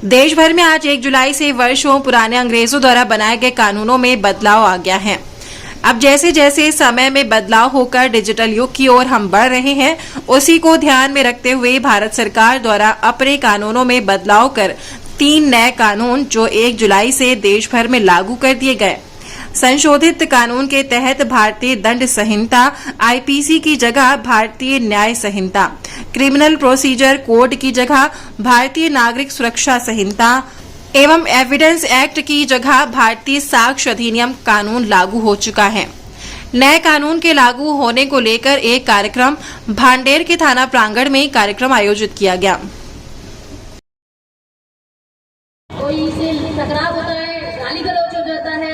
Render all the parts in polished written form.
देश भर में आज 1 जुलाई से वर्षों पुराने अंग्रेजों द्वारा बनाए गए कानूनों में बदलाव आ गया है। अब जैसे जैसे समय में बदलाव होकर डिजिटल युग की ओर हम बढ़ रहे हैं, उसी को ध्यान में रखते हुए भारत सरकार द्वारा अपने कानूनों में बदलाव कर 3 नए कानून जो 1 जुलाई से देश भर में लागू कर दिए गए। संशोधित कानून के तहत भारतीय दंड संहिता आईपीसी की जगह भारतीय न्याय संहिता, क्रिमिनल प्रोसीजर कोड की जगह भारतीय नागरिक सुरक्षा संहिता एवं एविडेंस एक्ट की जगह भारतीय साक्ष्य अधिनियम कानून लागू हो चुका है। नए कानून के लागू होने को लेकर एक कार्यक्रम भांडेर के थाना प्रांगण में कार्यक्रम आयोजित किया गया। कोई से टकराव होता है, गाली गलौज हो जाता है,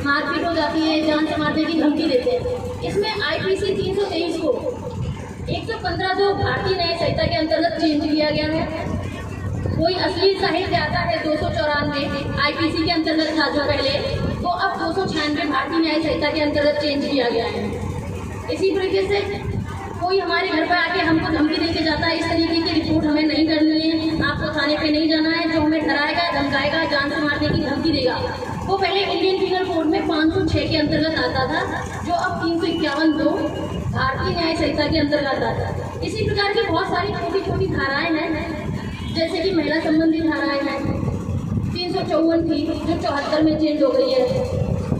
मारपीट हो जाती है, जान से मारने की धमकी देते हैं। इसमें आईपीसी 323 को 115 जो भारतीय न्याय संहिता के अंतर्गत चेंज किया गया है। कोई अश्लील साहित्य आता है 294 आईपीसी के अंतर्गत था जो पहले, तो अब 296 भारतीय न्याय संहिता के अंतर्गत चेंज किया गया है। इसी तरीके से कोई हमारे घर पर आके हमको धमकी देके जाता है, इस तरीके की रिपोर्ट हमें नहीं करनी है, आपको थाने पे नहीं जाना है, जो हमें डराएगा, धमकाएगा, जान से मारने की धमकी देगा, वो पहले इंडियन पीनल कोड में 506 के अंतर्गत आता था, जो अब 351(2) भारतीय न्याय संहिता के अंतर्गत आता है। इसी प्रकार की बहुत सारी छोटी छोटी धाराएं हैं, जैसे कि महिला संबंधी धाराएं हैं। 354 थी जो 74 में चेंज हो गई है।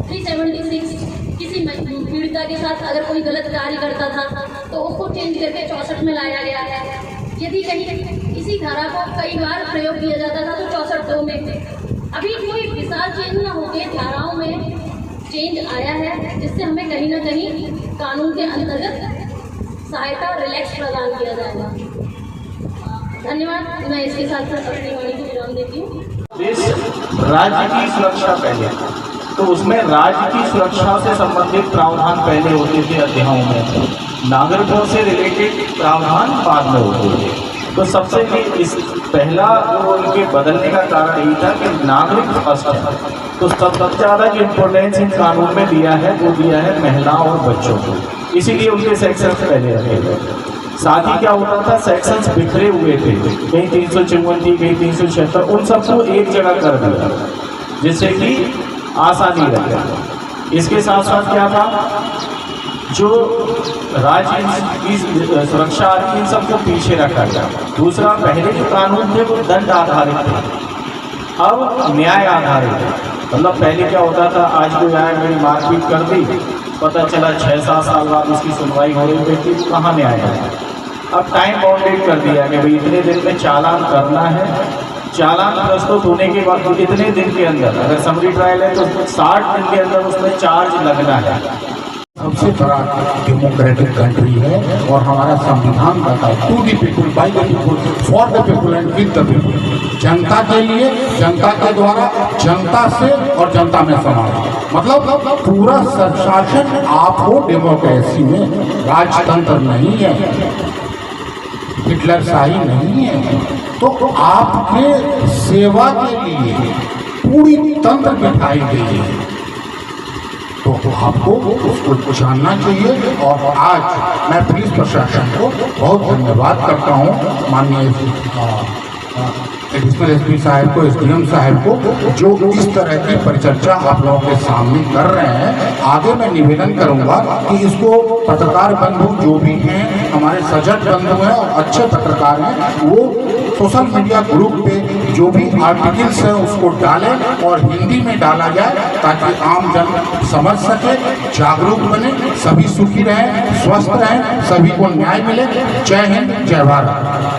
376 किसी पीड़िता के साथ अगर कोई गलत कार्य करता था तो उसको चेंज करके 64 में लाया गया है। यदि कहीं इसी धारा को कई बार प्रयोग किया जाता था तो 64(2) में। अभी कोई विशाल चेंज न होकर धाराओं में चेंज आया है, जिससे हमें कहीं ना कहीं कानून के अंतर्गत सहायता रिलैक्स प्रदान किया जाएगा। धन्यवाद। मैं इसके साथ अपनी वाणी को विराम देती हूँ। राज्य की सुरक्षा पहले, तो उसमें राज्य की सुरक्षा से संबंधित प्रावधान पहले होते थे अध्यायों में, नागरिकों से रिलेटेड प्रावधान बाद में होते थे। तो सबसे इस पहला जो उनके बदलने का कारण यही था कि नागरिक फर्स्ट है, तो सबसे ज़्यादा जो इम्पोर्टेंस इन कानून में दिया है वो दिया है महिलाओं और बच्चों को, इसीलिए उनके सेक्शंस पहले रखे गए। साथ ही क्या होता था, सेक्शंस बिखरे हुए थे, कहीं 354 थी, कहीं 376, उन सबको एक जगह कर दिया जिससे कि आसानी रहे। इसके साथ साथ क्या था, जो राज्य की सुरक्षा आदि इन सबको पीछे रखा गया। दूसरा, पहले जो कानून थे वो दंड आधारित थे, अब न्याय आधारित है। मतलब पहले क्या होता था, आज कोई आया मेरी मारपीट कर दी, पता चला 6-7 साल बाद उसकी सुनवाई हो रही थी, कहाँ न्याय है। अब टाइम बाउंडेड कर दिया कि भाई इतने दिन में चालान करना है, चालान प्रस्तुत होने के बाद इतने दिन के अंदर, अगर समरी ट्रायल है तो 60 दिन के अंदर उसमें चार्ज लगना है। सबसे बड़ा डेमोक्रेटिक कंट्री है और हमारा संविधान कहता है to the people, by the people, for the people and with the people. जनता के लिए, जनता के द्वारा, जनता से और जनता में समाज। मतलब पूरा शासन आप हो डेमोक्रेसी में, राजतंत्र नहीं है, हिटलरशाही नहीं है। तो आपके सेवा के लिए पूरी तंत्र बिठाई गई है, तो आपको उसको जानना चाहिए। और आज मैं पुलिस प्रशासन को बहुत धन्यवाद करता हूँ, माननीय एडिशनल एसपी साहब को, एसडीएम साहब को, जो इस तरह की परिचर्चा आप लोगों के सामने कर रहे हैं। आगे मैं निवेदन करूंगा कि इसको पत्रकार बंधु जो भी हैं, हमारे सजग बंधु हैं और अच्छे पत्रकार हैं, वो सोशल मीडिया ग्रुप पे जो भी आर्टिकल्स हैं उसको डालें और हिंदी में डाला जाए, ताकि आम जन समझ सके, जागरूक बने, सभी सुखी रहें, स्वस्थ रहें, सभी को न्याय मिले। जय हिंद, जय भारत।